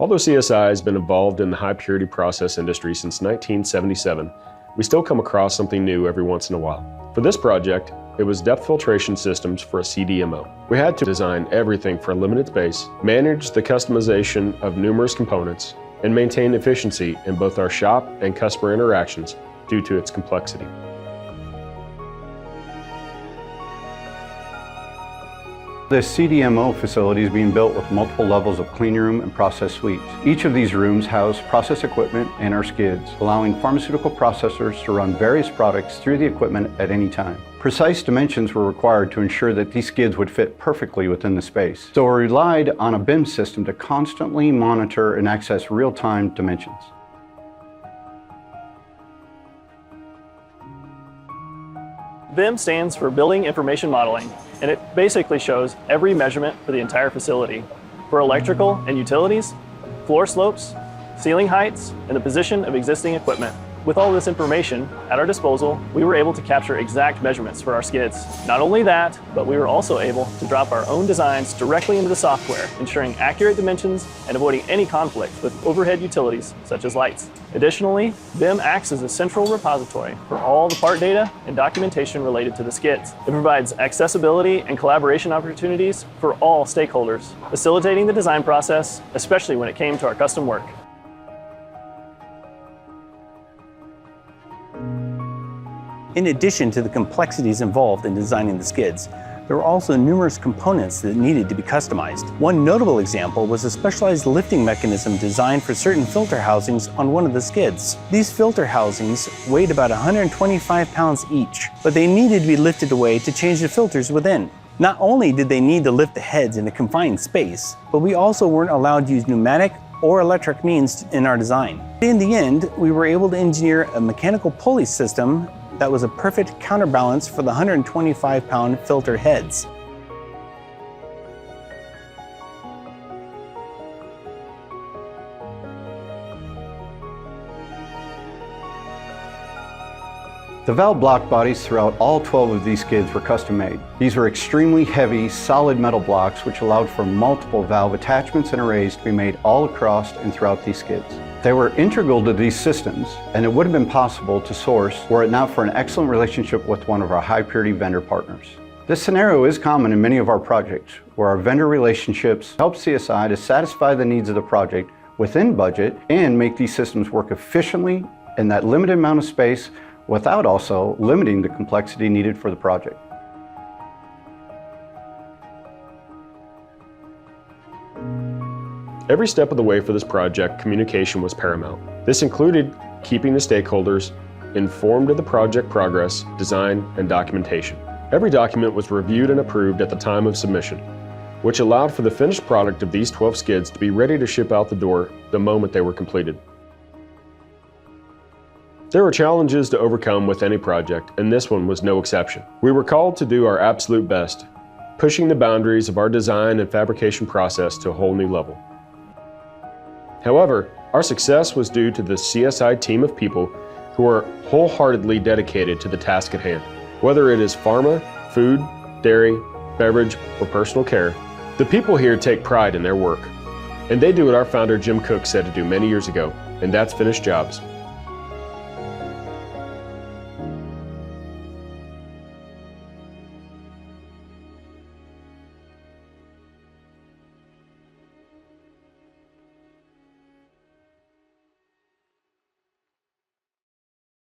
Although CSI has been involved in the high purity process industry since 1977, we still come across something new every once in a while. For this project, it was depth filtration systems for a CDMO. We had to design everything for a limited space, manage the customization of numerous components, and maintain efficiency in both our shop and customer interactions due to its complexity. This CDMO facility is being built with multiple levels of clean room and process suites. Each of these rooms house process equipment and our skids, allowing pharmaceutical processors to run various products through the equipment at any time. Precise dimensions were required to ensure that these skids would fit perfectly within the space. So we relied on a BIM system to constantly monitor and access real-time dimensions. BIM stands for Building Information Modeling, and it basically shows every measurement for the entire facility. For electrical and utilities, floor slopes, ceiling heights, and the position of existing equipment. With all this information at our disposal, we were able to capture exact measurements for our skids. Not only that, but we were also able to drop our own designs directly into the software, ensuring accurate dimensions and avoiding any conflict with overhead utilities, such as lights. Additionally, BIM acts as a central repository for all the part data and documentation related to the skids. It provides accessibility and collaboration opportunities for all stakeholders, facilitating the design process, especially when it came to our custom work. In addition to the complexities involved in designing the skids, there were also numerous components that needed to be customized. One notable example was a specialized lifting mechanism designed for certain filter housings on one of the skids. These filter housings weighed about 125 pounds each, but they needed to be lifted away to change the filters within. Not only did they need to lift the heads in a confined space, but we also weren't allowed to use pneumatic or electric means in our design. In the end, we were able to engineer a mechanical pulley system that was a perfect counterbalance for the 125-pound filter heads. The valve block bodies throughout all 12 of these skids were custom made. These were extremely heavy, solid metal blocks which allowed for multiple valve attachments and arrays to be made all across and throughout these skids. They were integral to these systems, and it would have been possible to source were it not for an excellent relationship with one of our high purity vendor partners. This scenario is common in many of our projects, where our vendor relationships help CSI to satisfy the needs of the project within budget and make these systems work efficiently in that limited amount of space without also limiting the complexity needed for the project. Every step of the way for this project, communication was paramount. This included keeping the stakeholders informed of the project progress, design, and documentation. Every document was reviewed and approved at the time of submission, which allowed for the finished product of these 12 skids to be ready to ship out the door the moment they were completed. There were challenges to overcome with any project, and this one was no exception. We were called to do our absolute best, pushing the boundaries of our design and fabrication process to a whole new level. However, our success was due to the CSI team of people who are wholeheartedly dedicated to the task at hand. Whether it is pharma, food, dairy, beverage, or personal care, the people here take pride in their work. And they do what our founder Jim Cook said to do many years ago, and that's finish jobs.